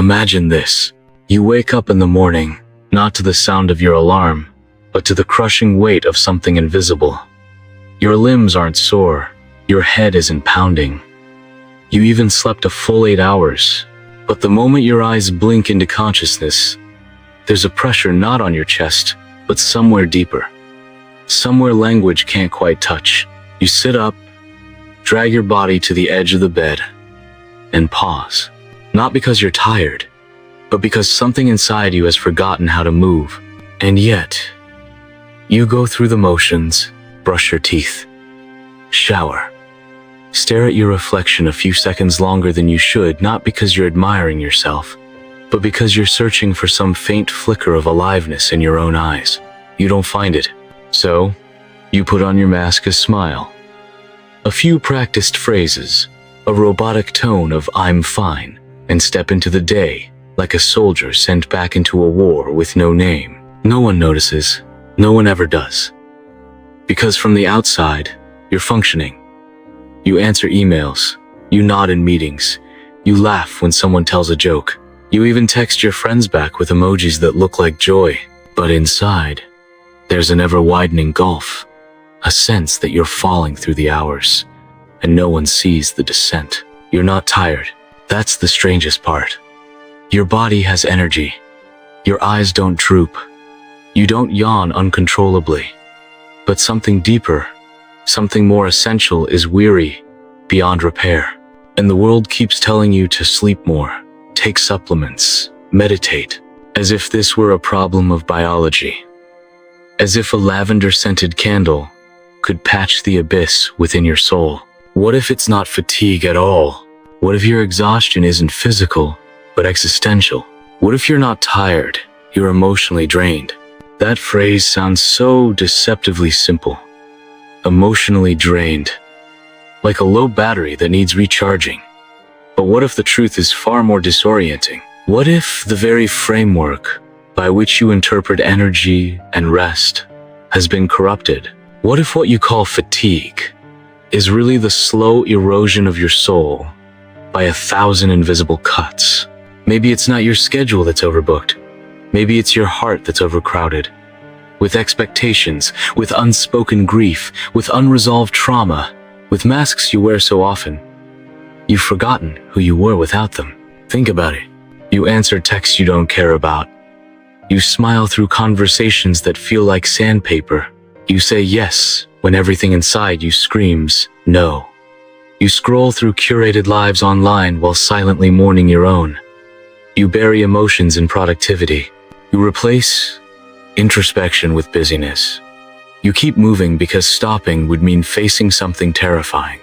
Imagine this. You wake up in the morning, not to the sound of your alarm, but to the crushing weight of something invisible. Your limbs aren't sore, your head isn't pounding. You even slept a full 8 hours, but the moment your eyes blink into consciousness, there's a pressure not on your chest, but somewhere deeper. Somewhere language can't quite touch. You sit up, drag your body to the edge of the bed, and pause. Not because you're tired, but because something inside you has forgotten how to move. And yet, you go through the motions, brush your teeth, shower, stare at your reflection a few seconds longer than you should, not because you're admiring yourself, but because you're searching for some faint flicker of aliveness in your own eyes. You don't find it. So, you put on your mask, a smile, a few practiced phrases, a robotic tone of "I'm fine," and step into the day like a soldier sent back into a war with no name. No one notices. No one ever does. Because from the outside, you're functioning. You answer emails. You nod in meetings. You laugh when someone tells a joke. You even text your friends back with emojis that look like joy. But inside, there's an ever-widening gulf, a sense that you're falling through the hours, and no one sees the descent. You're not tired. That's the strangest part. Your body has energy. Your eyes don't droop. You don't yawn uncontrollably. But something deeper, something more essential is weary, beyond repair. And the world keeps telling you to sleep more, take supplements, meditate, as if this were a problem of biology. As if a lavender-scented candle could patch the abyss within your soul. What if it's not fatigue at all? What if your exhaustion isn't physical, but existential? What if you're not tired, you're emotionally drained? That phrase sounds so deceptively simple. Emotionally drained. Like a low battery that needs recharging. But what if the truth is far more disorienting? What if the very framework by which you interpret energy and rest has been corrupted? What if what you call fatigue is really the slow erosion of your soul by 1,000 invisible cuts? Maybe it's not your schedule that's overbooked. Maybe it's your heart that's overcrowded. With expectations, with unspoken grief, with unresolved trauma, with masks you wear so often. You've forgotten who you were without them. Think about it. You answer texts you don't care about. You smile through conversations that feel like sandpaper. You say yes when everything inside you screams no. You scroll through curated lives online while silently mourning your own. You bury emotions in productivity. You replace introspection with busyness. You keep moving because stopping would mean facing something terrifying.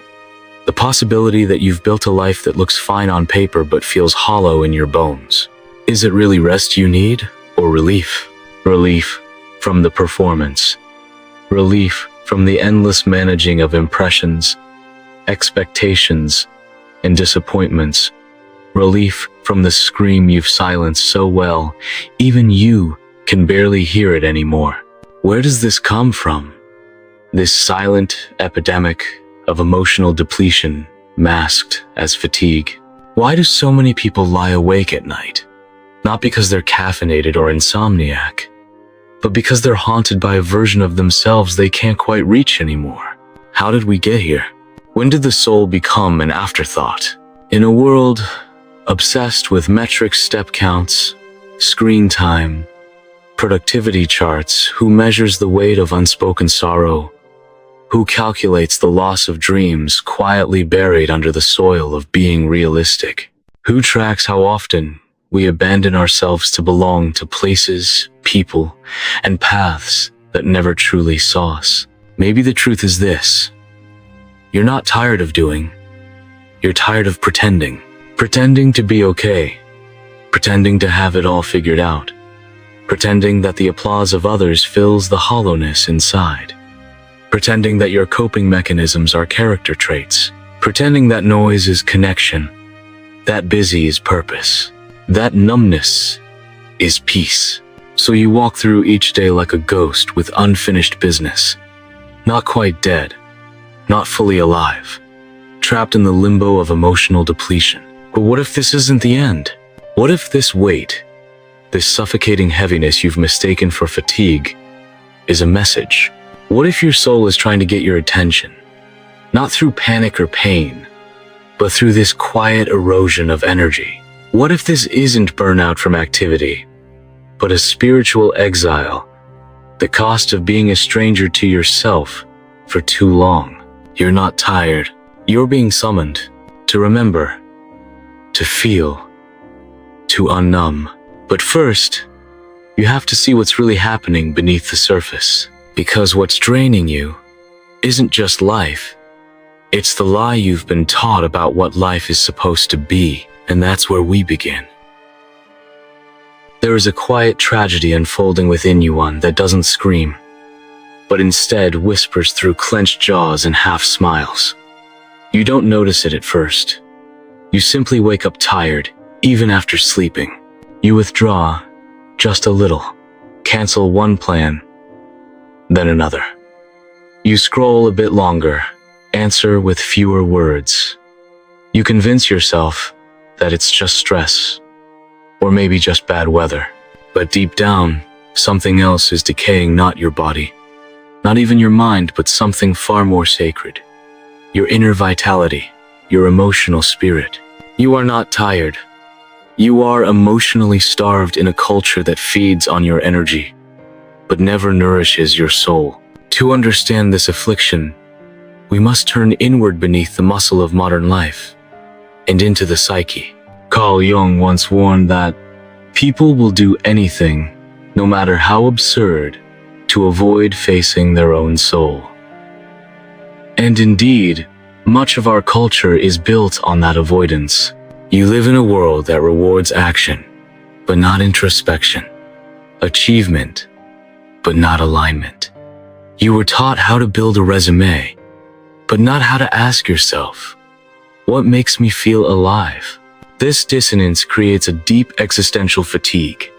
The possibility that you've built a life that looks fine on paper but feels hollow in your bones. Is it really rest you need, or relief? Relief from the performance. Relief from the endless managing of impressions, expectations, and disappointments. Relief from the scream you've silenced so well, even you can barely hear it anymore. Where does this come from? This silent epidemic of emotional depletion masked as fatigue. Why do so many people lie awake at night? Not because they're caffeinated or insomniac, but because they're haunted by a version of themselves they can't quite reach anymore. How did we get here? When did the soul become an afterthought? In a world obsessed with metric step counts, screen time, productivity charts, who measures the weight of unspoken sorrow? Who calculates the loss of dreams quietly buried under the soil of being realistic? Who tracks how often we abandon ourselves to belong to places, people, and paths that never truly saw us? Maybe the truth is this. You're not tired of doing. You're tired of pretending. Pretending to be okay. Pretending to have it all figured out. Pretending that the applause of others fills the hollowness inside. Pretending that your coping mechanisms are character traits. Pretending that noise is connection. That busy is purpose. That numbness is peace. So you walk through each day like a ghost with unfinished business. Not quite dead. Not fully alive. Trapped in the limbo of emotional depletion. But what if this isn't the end? What if this weight, this suffocating heaviness you've mistaken for fatigue, is a message? What if your soul is trying to get your attention, not through panic or pain, but through this quiet erosion of energy? What if this isn't burnout from activity, but a spiritual exile, the cost of being a stranger to yourself for too long? You're not tired. You're being summoned to remember, to feel, to unnumb. But first, you have to see what's really happening beneath the surface. Because what's draining you isn't just life. It's the lie you've been taught about what life is supposed to be, and that's where we begin. There is a quiet tragedy unfolding within you, one that doesn't scream, but instead whispers through clenched jaws and half smiles. You don't notice it at first. You simply wake up tired, even after sleeping. You withdraw just a little, cancel one plan, then another. You scroll a bit longer, answer with fewer words. You convince yourself that it's just stress, or maybe just bad weather. But deep down, something else is decaying, not your body, not even your mind, but something far more sacred. Your inner vitality, your emotional spirit. You are not tired. You are emotionally starved in a culture that feeds on your energy, but never nourishes your soul. To understand this affliction, we must turn inward beneath the muscle of modern life and into the psyche. Carl Jung once warned that people will do anything, no matter how absurd, to avoid facing their own soul. And indeed, much of our culture is built on that avoidance. You live in a world that rewards action, but not introspection, achievement, but not alignment. You were taught how to build a resume, but not how to ask yourself, what makes me feel alive? This dissonance creates a deep existential fatigue.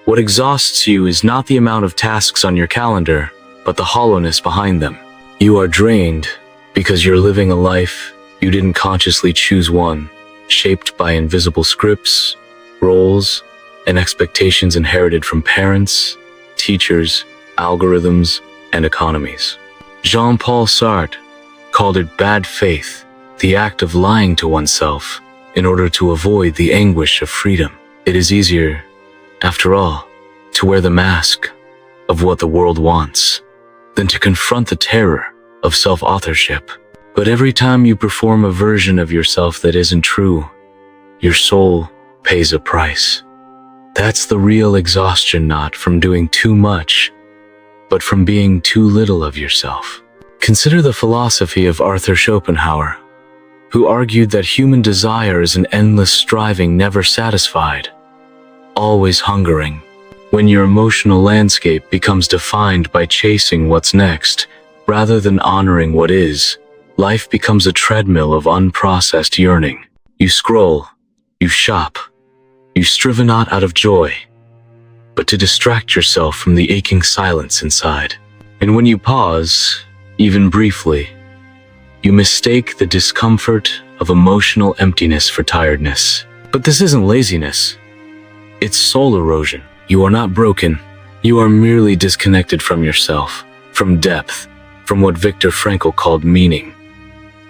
What exhausts you is not the amount of tasks on your calendar, but the hollowness behind them. You are drained because you're living a life you didn't consciously choose, one shaped by invisible scripts, roles, and expectations inherited from parents, teachers, algorithms, and economies. Jean-Paul Sartre called it bad faith, the act of lying to oneself in order to avoid the anguish of freedom. It is easier, after all, to wear the mask of what the world wants than to confront the terror of self-authorship. But every time you perform a version of yourself that isn't true, your soul pays a price. That's the real exhaustion, not from doing too much, but from being too little of yourself. Consider the philosophy of Arthur Schopenhauer, who argued that human desire is an endless striving, never satisfied, always hungering. When your emotional landscape becomes defined by chasing what's next, rather than honoring what is, life becomes a treadmill of unprocessed yearning. You scroll, you shop, you strive not out of joy, but to distract yourself from the aching silence inside. And when you pause, even briefly, you mistake the discomfort of emotional emptiness for tiredness. But this isn't laziness. It's soul erosion. You are not broken. You are merely disconnected from yourself, from depth, from what Viktor Frankl called meaning.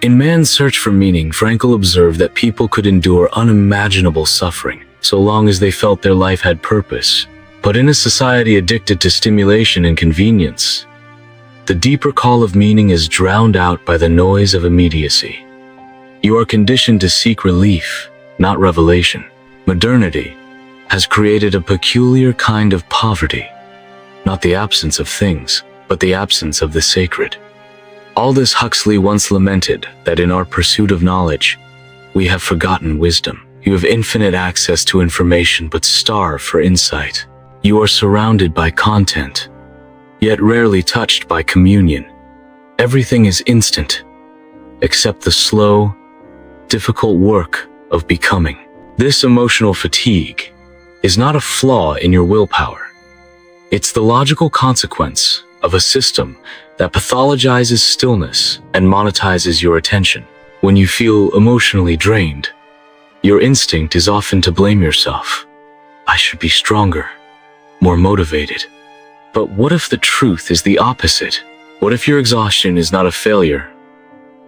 In Man's Search for Meaning, Frankl observed that people could endure unimaginable suffering so long as they felt their life had purpose. But in a society addicted to stimulation and convenience, the deeper call of meaning is drowned out by the noise of immediacy. You are conditioned to seek relief, not revelation. Modernity has created a peculiar kind of poverty, not the absence of things, but the absence of the sacred. Aldous Huxley once lamented that in our pursuit of knowledge, we have forgotten wisdom. You have infinite access to information but starve for insight. You are surrounded by content, yet rarely touched by communion. Everything is instant, except the slow, difficult work of becoming. This emotional fatigue is not a flaw in your willpower. It's the logical consequence of a system that pathologizes stillness and monetizes your attention. When you feel emotionally drained, Your instinct is often to blame yourself. I should be stronger, more motivated. But what if the truth is the opposite? What if your exhaustion is not a failure,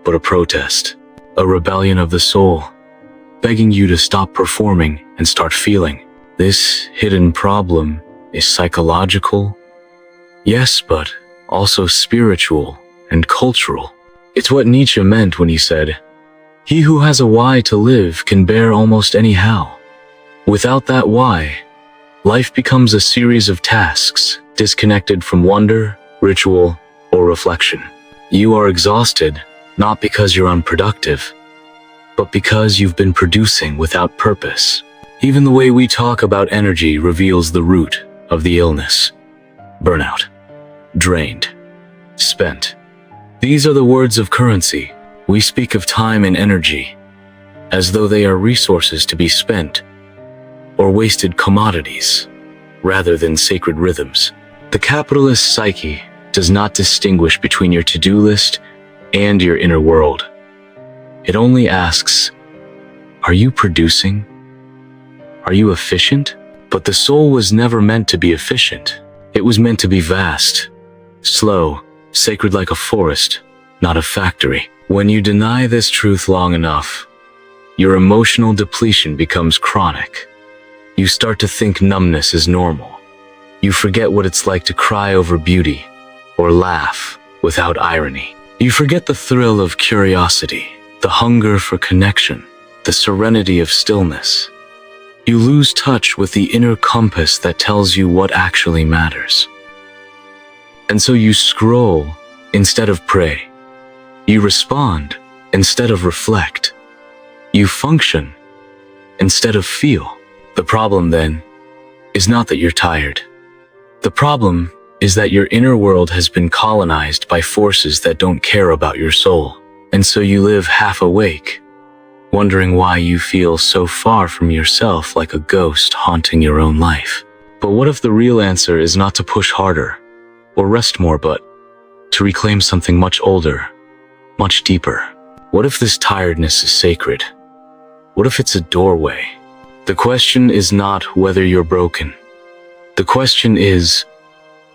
but a protest, a rebellion of the soul, begging you to stop performing and start feeling? This hidden problem is psychological, yes, but also spiritual and cultural. It's what Nietzsche meant when he said, "He who has a why to live can bear almost any how." Without that why, life becomes a series of tasks, disconnected from wonder, ritual, or reflection. You are exhausted, not because you're unproductive, but because you've been producing without purpose. Even the way we talk about energy reveals the root of the illness. Burnout. Drained. Spent. These are the words of currency. We speak of time and energy as though they are resources to be spent or wasted commodities rather than sacred rhythms. The capitalist psyche does not distinguish between your to-do list and your inner world. It only asks, are you producing? Are you efficient? But the soul was never meant to be efficient. It was meant to be vast, slow, sacred like a forest, not a factory. When you deny this truth long enough, your emotional depletion becomes chronic. You start to think numbness is normal. You forget what it's like to cry over beauty or laugh without irony. You forget the thrill of curiosity, the hunger for connection, the serenity of stillness. You lose touch with the inner compass that tells you what actually matters. And so you scroll instead of pray. You respond instead of reflect. You function instead of feel. The problem then is not that you're tired. The problem is that your inner world has been colonized by forces that don't care about your soul. And so you live half awake, wondering why you feel so far from yourself, like a ghost haunting your own life. But what if the real answer is not to push harder or rest more, but to reclaim something much older, much deeper? What if this tiredness is sacred? What if it's a doorway? The question is not whether you're broken. The question is,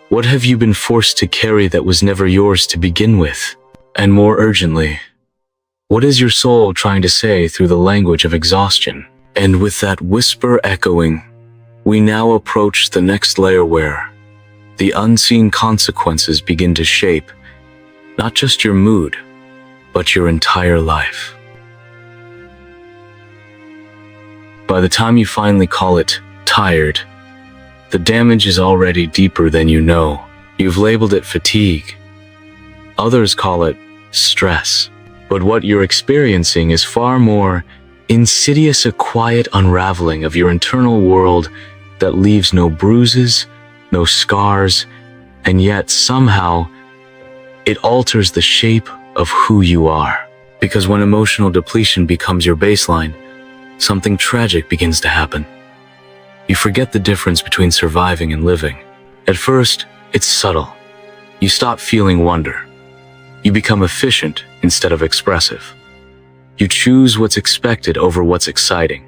what have you been forced to carry that was never yours to begin with? And more urgently, what is your soul trying to say through the language of exhaustion? And with that whisper echoing, we now approach the next layer where the unseen consequences begin to shape not just your mood, but your entire life. By the time you finally call it tired, the damage is already deeper than you know. You've labeled it fatigue. Others call it stress. But what you're experiencing is far more insidious, a quiet unraveling of your internal world that leaves no bruises, no scars, and yet somehow it alters the shape of who you are. Because when emotional depletion becomes your baseline, something tragic begins to happen. You forget the difference between surviving and living. At first, it's subtle. You stop feeling wonder. You become efficient instead of expressive. You choose what's expected over what's exciting.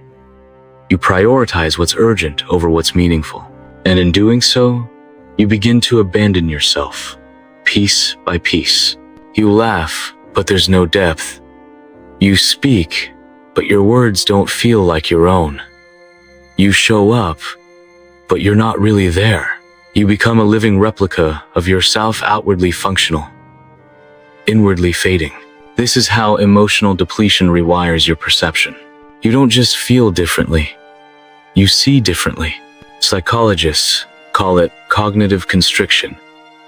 You prioritize what's urgent over what's meaningful. And in doing so, you begin to abandon yourself, piece by piece. You laugh, but there's no depth. You speak, but your words don't feel like your own. You show up, but you're not really there. You become a living replica of yourself, outwardly functional, inwardly fading. This is how emotional depletion rewires your perception. You don't just feel differently, you see differently. Psychologists call it cognitive constriction,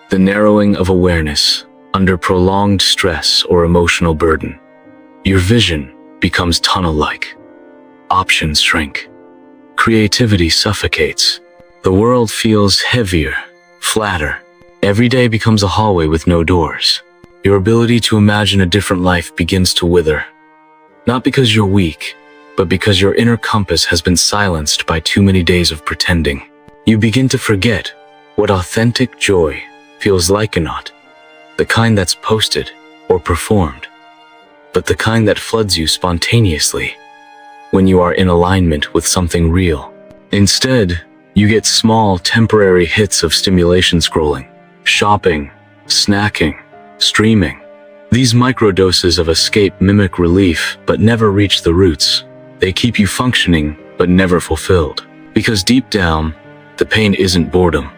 the narrowing of awareness under prolonged stress or emotional burden. Your vision becomes tunnel-like. Options shrink. Creativity suffocates. The world feels heavier, flatter. Every day becomes a hallway with no doors. Your ability to imagine a different life begins to wither. Not because you're weak, but because your inner compass has been silenced by too many days of pretending. You begin to forget what authentic joy feels like, or not the kind that's posted or performed, but the kind that floods you spontaneously. when you are in alignment with something real. Instead, you get small, temporary hits of stimulation scrolling, shopping, snacking, streaming. These microdoses of escape mimic relief but never reach the roots. They keep you functioning but never fulfilled. Because deep down, the pain isn't boredom,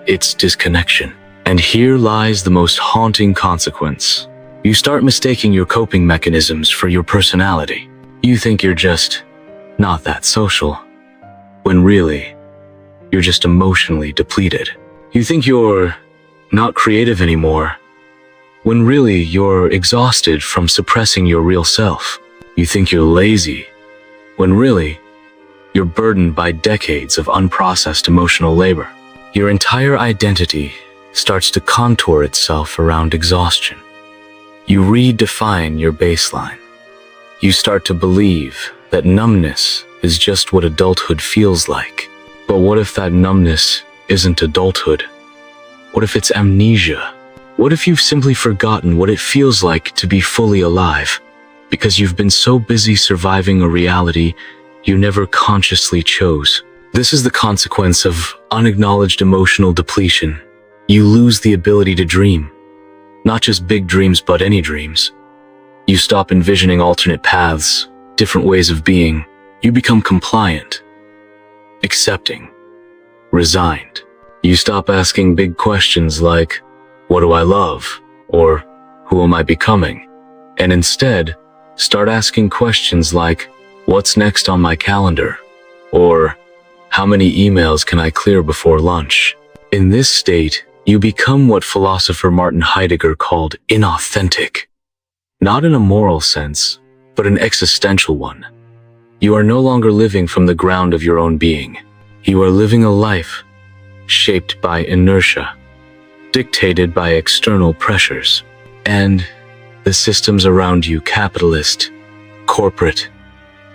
it's disconnection. And here lies the most haunting consequence. You start mistaking your coping mechanisms for your personality. You think you're just not that social, when really, you're just emotionally depleted. You think you're not creative anymore, when really you're exhausted from suppressing your real self. You think you're lazy, when really, you're burdened by decades of unprocessed emotional labor. Your entire identity starts to contour itself around exhaustion. You redefine your baseline. You start to believe that numbness is just what adulthood feels like. But what if that numbness isn't adulthood? What if it's amnesia? What if you've simply forgotten what it feels like to be fully alive, because you've been so busy surviving a reality you never consciously chose? This is the consequence of unacknowledged emotional depletion. You lose the ability to dream. Not just big dreams, but any dreams. You stop envisioning alternate paths, different ways of being. You become compliant, accepting, resigned. You stop asking big questions like, what do I love? Or who am I becoming? And instead, start asking questions like, what's next on my calendar? Or how many emails can I clear before lunch? In this state, you become what philosopher Martin Heidegger called inauthentic. Not in a moral sense, but an existential one. You are no longer living from the ground of your own being. You are living a life shaped by inertia, dictated by external pressures, and the systems around you, capitalist, corporate,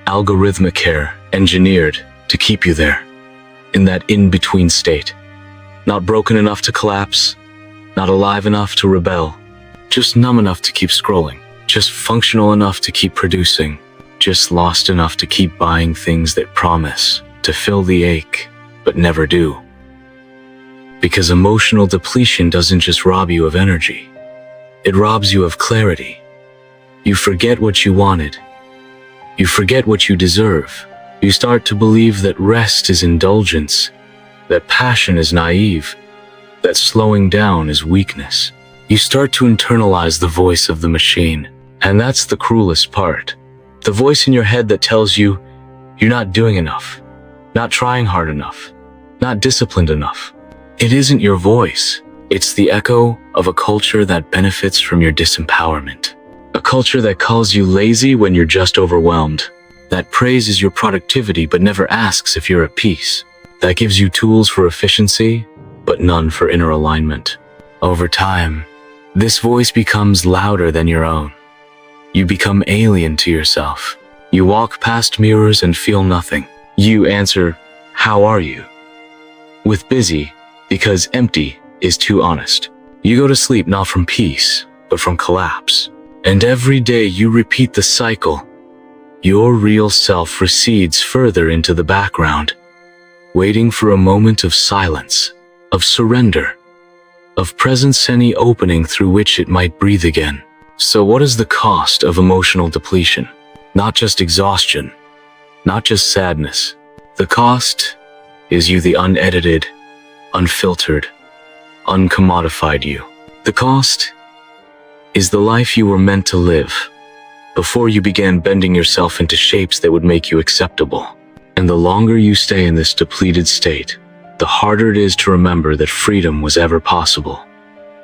algorithmic, engineered to keep you there, in that in-between state. Not broken enough to collapse, not alive enough to rebel, just numb enough to keep scrolling, just functional enough to keep producing, just lost enough to keep buying things that promise to fill the ache, but never do. Because emotional depletion doesn't just rob you of energy, it robs you of clarity. You forget what you wanted. You forget what you deserve. You start to believe that rest is indulgence, that passion is naive, that slowing down is weakness. You start to internalize the voice of the machine, and that's the cruelest part. The voice in your head that tells you you're not doing enough, not trying hard enough, not disciplined enough. It isn't your voice. It's the echo of a culture that benefits from your disempowerment. A culture that calls you lazy when you're just overwhelmed, that praises your productivity but never asks if you're at peace, that gives you tools for efficiency but none for inner alignment. Over time, this voice becomes louder than your own. You become alien to yourself. You walk past mirrors and feel nothing. You answer, "How are you?" with busy, because empty is too honest. You go to sleep not from peace, but from collapse. And every day you repeat the cycle. Your real self recedes further into the background, waiting for a moment of silence, of surrender, of presence, any opening through which it might breathe again. So what is the cost of emotional depletion? Not just exhaustion, not just sadness. The cost is you, the unedited, unfiltered, uncommodified you. The cost is the life you were meant to live before you began bending yourself into shapes that would make you acceptable. And the longer you stay in this depleted state, the harder it is to remember that freedom was ever possible,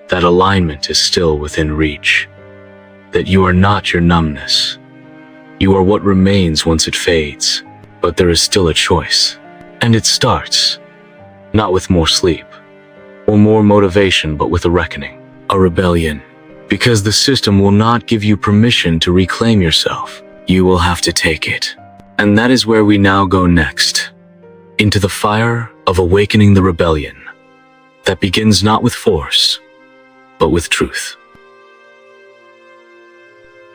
that alignment is still within reach, that you are not your numbness. You are what remains once it fades, but there is still a choice. And it starts, not with more sleep, or more motivation, but with a reckoning, a rebellion. Because the system will not give you permission to reclaim yourself. You will have to take it. And that is where we now go next, into the fire of awakening the rebellion that begins not with force, but with truth.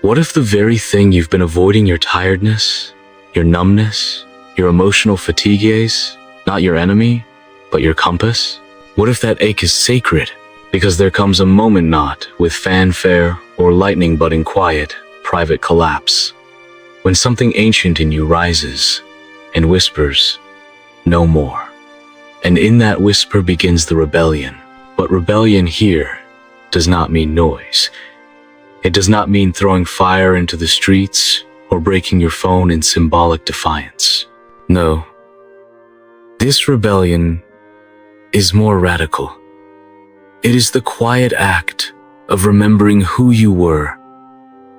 What if the very thing you've been avoiding, your tiredness, Your numbness? Your emotional fatigues? Not your enemy, but your compass? What if that ache is sacred? Because there comes a moment not with fanfare or lightning but in quiet, private collapse, when something ancient in you rises and whispers, "No more." And in that whisper begins the rebellion. But rebellion here does not mean noise. It does not mean throwing fire into the streets or breaking your phone in symbolic defiance. No. This rebellion is more radical. It is the quiet act of remembering who you were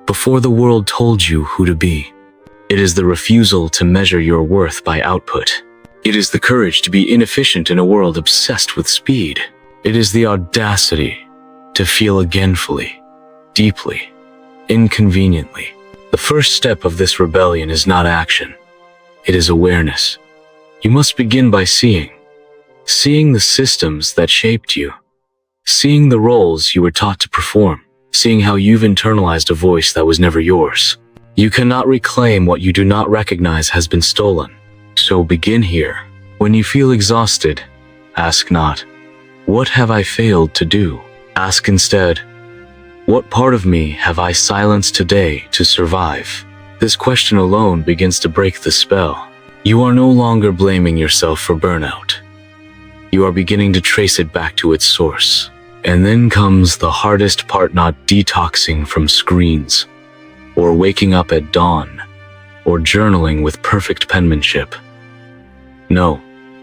before the world told you who to be. It is the refusal to measure your worth by output. It is the courage to be inefficient in a world obsessed with speed. It is the audacity to feel again fully, deeply, inconveniently. The first step of this rebellion is not action. It is awareness. You must begin by seeing the systems that shaped you, seeing the roles you were taught to perform, seeing how you've internalized a voice that was never yours. You cannot reclaim what you do not recognize has been stolen. So begin here. When you feel exhausted, ask not, "What have I failed to do?" Ask instead, "What part of me have I silenced today to survive?" This question alone begins to break the spell. You are no longer blaming yourself for burnout. You are beginning to trace it back to its source. And then comes the hardest part, not detoxing from screens, or waking up at dawn, or journaling with perfect penmanship. No,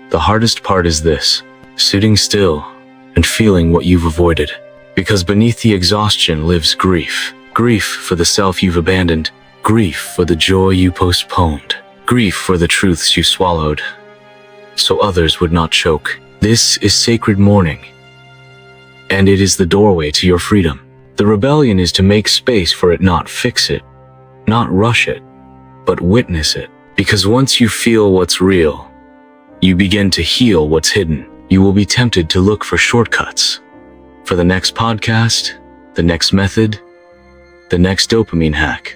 the hardest part is this: sitting still and feeling what you've avoided. Because beneath the exhaustion lives grief. Grief for the self you've abandoned. Grief for the joy you postponed. Grief for the truths you swallowed so others would not choke. This is sacred mourning, and it is the doorway to your freedom. The rebellion is to make space for it, not fix it, not rush it, but witness it. Because once you feel what's real, you begin to heal what's hidden. You will be tempted to look for shortcuts, for the next podcast, the next method, the next dopamine hack.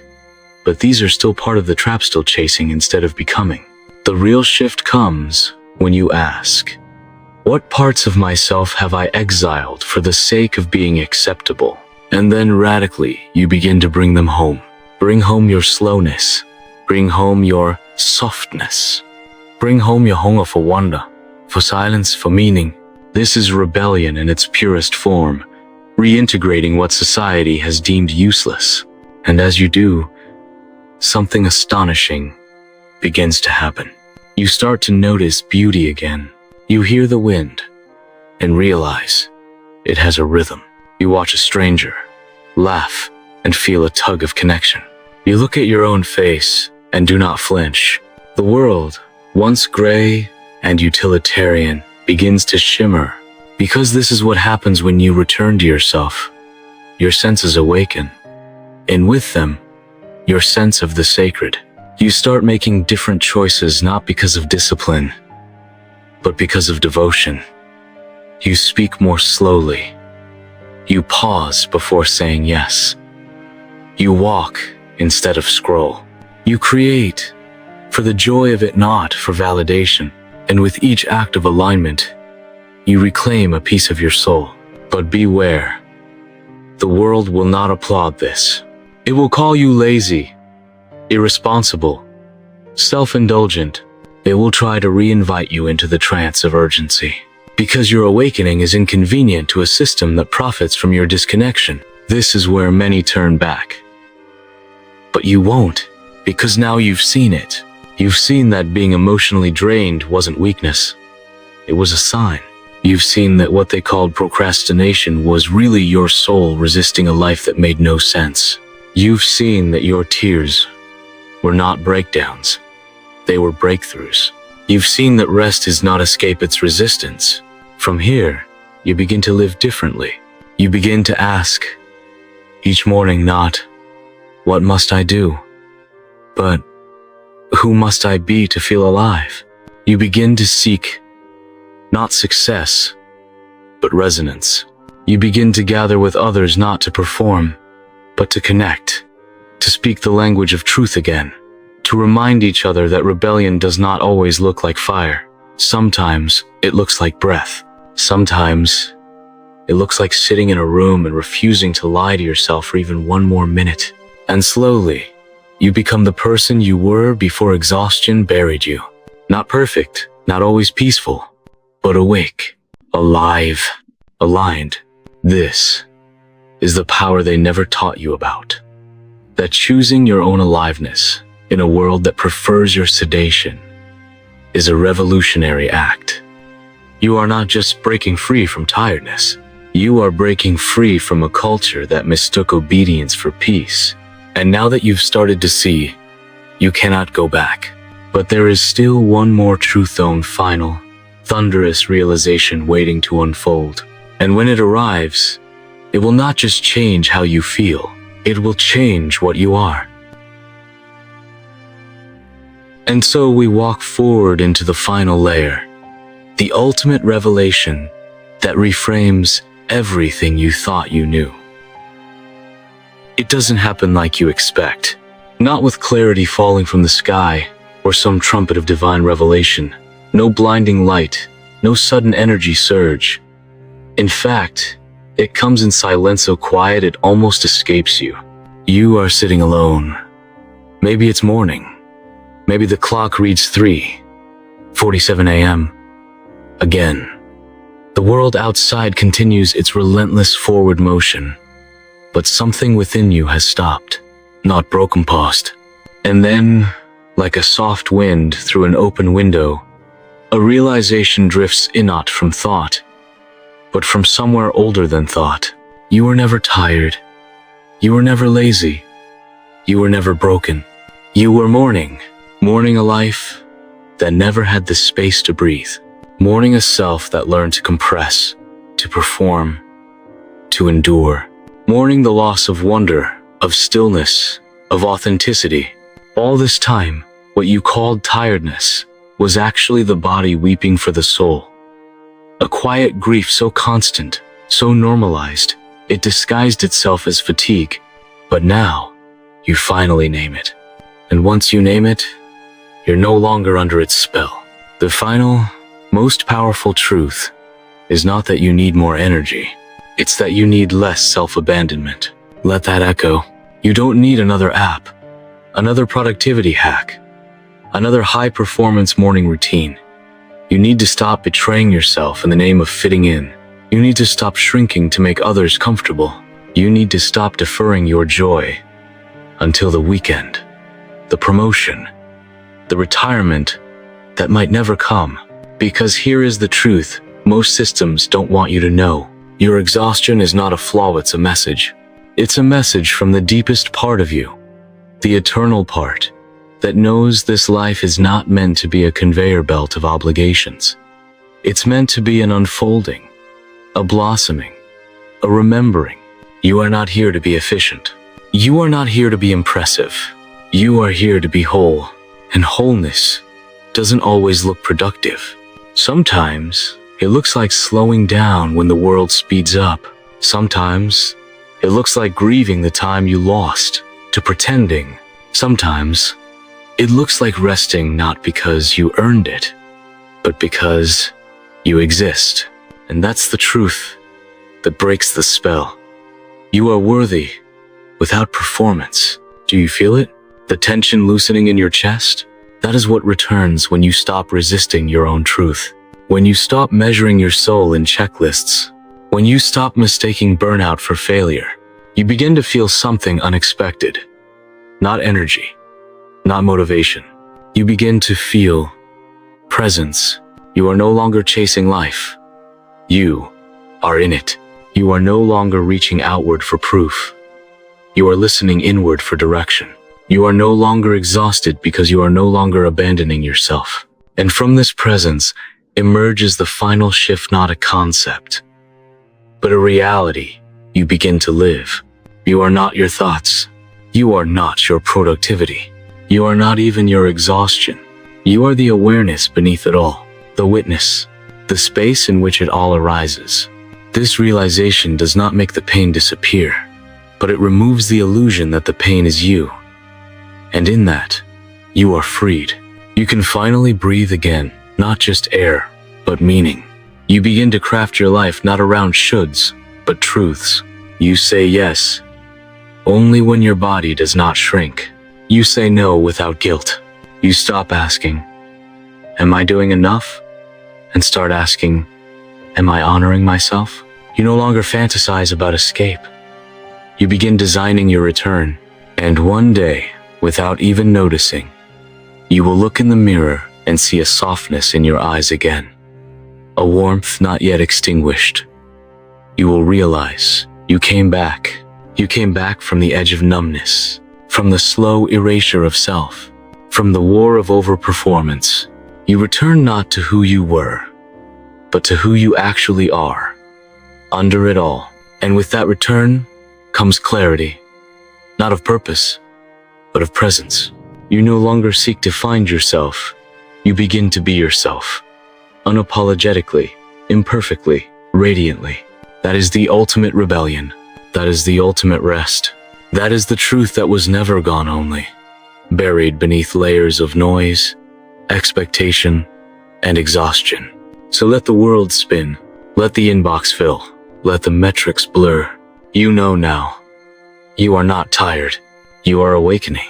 But these are still part of the trap, still chasing instead of becoming. The real shift comes when you ask, "What parts of myself have I exiled for the sake of being acceptable?" And then radically, you begin to bring them home. Bring home your slowness. Bring home your softness. Bring home your hunger for wonder, for silence, for meaning. This is rebellion in its purest form, reintegrating what society has deemed useless. And as you do, something astonishing begins to happen. You start to notice beauty again. You hear the wind and realize it has a rhythm. You watch a stranger, laugh, and feel a tug of connection. You look at your own face and do not flinch. The world, once gray and utilitarian, begins to shimmer, because this is what happens when you return to yourself. Your senses awaken, and with them, your sense of the sacred. You start making different choices, not because of discipline, but because of devotion. You speak more slowly. You pause before saying yes. You walk instead of scroll. You create for the joy of it, not for validation. And with each act of alignment, you reclaim a piece of your soul. But beware, the world will not applaud this. It will call you lazy, irresponsible, self-indulgent. It will try to re-invite you into the trance of urgency, because your awakening is inconvenient to a system that profits from your disconnection. This is where many turn back. But you won't, because now you've seen it. You've seen that being emotionally drained wasn't weakness. It was a sign. You've seen that what they called procrastination was really your soul resisting a life that made no sense. You've seen that your tears were not breakdowns. They were breakthroughs. You've seen that rest is not escape, it's resistance. From here, you begin to live differently. You begin to ask each morning not, "What must I do?" but "Who must I be to feel alive?" You begin to seek not success, but resonance. You begin to gather with others not to perform, but to connect, to speak the language of truth again, to remind each other that rebellion does not always look like fire. Sometimes it looks like breath. Sometimes it looks like sitting in a room and refusing to lie to yourself for even one more minute. And slowly, you become the person you were before exhaustion buried you. Not perfect, not always peaceful, but awake, alive, aligned. This is the power they never taught you about. That choosing your own aliveness in a world that prefers your sedation is a revolutionary act. You are not just breaking free from tiredness. You are breaking free from a culture that mistook obedience for peace. And now that you've started to see, you cannot go back. But there is still one more truth-owned final, thunderous realization waiting to unfold. And when it arrives, it will not just change how you feel, it will change what you are. And so we walk forward into the final layer, the ultimate revelation that reframes everything you thought you knew. It doesn't happen like you expect, not with clarity falling from the sky or some trumpet of divine revelation, no blinding light, no sudden energy surge. In fact, it comes in silence so quiet it almost escapes you. You are sitting alone. Maybe it's morning. Maybe the clock reads 3:47 a.m. Again. The world outside continues its relentless forward motion, but something within you has stopped, not broken past. And then, like a soft wind through an open window, a realization drifts in not from thought, but from somewhere older than thought. You were never tired. You were never lazy. You were never broken. You were mourning a life that never had the space to breathe. Mourning a self that learned to compress, to perform, to endure. Mourning the loss of wonder, of stillness, of authenticity. All this time, what you called tiredness was actually the body weeping for the soul. A quiet grief so constant, so normalized, it disguised itself as fatigue. But now, you finally name it. And once you name it, you're no longer under its spell. The final, most powerful truth is not that you need more energy. It's that you need less self-abandonment. Let that echo. You don't need another app, another productivity hack, another high-performance morning routine. You need to stop betraying yourself in the name of fitting in. You need to stop shrinking to make others comfortable. You need to stop deferring your joy until the weekend, the promotion, the retirement that might never come. Because here is the truth, most systems don't want you to know. Your exhaustion is not a flaw, it's a message. It's a message from the deepest part of you, the eternal part, that knows this life is not meant to be a conveyor belt of obligations. It's meant to be an unfolding, a blossoming, a remembering. You are not here to be efficient. You are not here to be impressive. You are here to be whole, and wholeness doesn't always look productive. Sometimes it looks like slowing down when the world speeds up. Sometimes it looks like grieving the time you lost to pretending. Sometimes it looks like resting not because you earned it, but because you exist. And that's the truth that breaks the spell. You are worthy without performance. Do you feel it? The tension loosening in your chest? That is what returns when you stop resisting your own truth. When you stop measuring your soul in checklists. When you stop mistaking burnout for failure. You begin to feel something unexpected. Not energy, not motivation. You begin to feel presence. You are no longer chasing life. You are in it. You are no longer reaching outward for proof. You are listening inward for direction. You are no longer exhausted because you are no longer abandoning yourself. And from this presence emerges the final shift, not a concept, but a reality you begin to live. You are not your thoughts. You are not your productivity. You are not even your exhaustion. You are the awareness beneath it all, the witness, the space in which it all arises. This realization does not make the pain disappear, but it removes the illusion that the pain is you. And in that, You are freed. You can finally breathe again, not just air, but meaning. You begin to craft your life not around shoulds, but truths. You say yes, only when your body does not shrink. You say no without guilt. You stop asking, am I doing enough? And start asking, am I honoring myself? You no longer fantasize about escape. You begin designing your return, and one day, without even noticing, you will look in the mirror and see a softness in your eyes again, a warmth not yet extinguished. You will realize you came back. You came back from the edge of numbness, from the slow erasure of self, from the war of overperformance. You return not to who you were, but to who you actually are, under it all. And with that return comes clarity, not of purpose, but of presence. You no longer seek to find yourself. You begin to be yourself, unapologetically, imperfectly, radiantly. That is the ultimate rebellion. That is the ultimate rest. That is the truth that was never gone only, buried beneath layers of noise, expectation, and exhaustion. So let the world spin. Let the inbox fill. Let the metrics blur. You know now. You are not tired. You are awakening.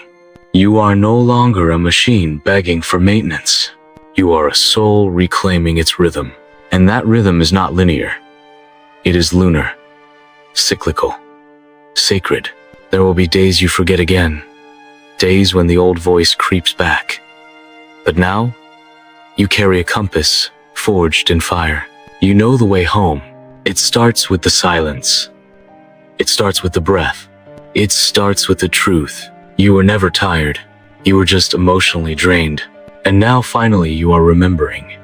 You are no longer a machine begging for maintenance. You are a soul reclaiming its rhythm. And that rhythm is not linear. It is lunar, cyclical, sacred. There will be days you forget again, days when the old voice creeps back. But now, you carry a compass forged in fire. You know the way home. It starts with the silence. It starts with the breath. It starts with the truth. You were never tired. You were just emotionally drained. And now finally you are remembering.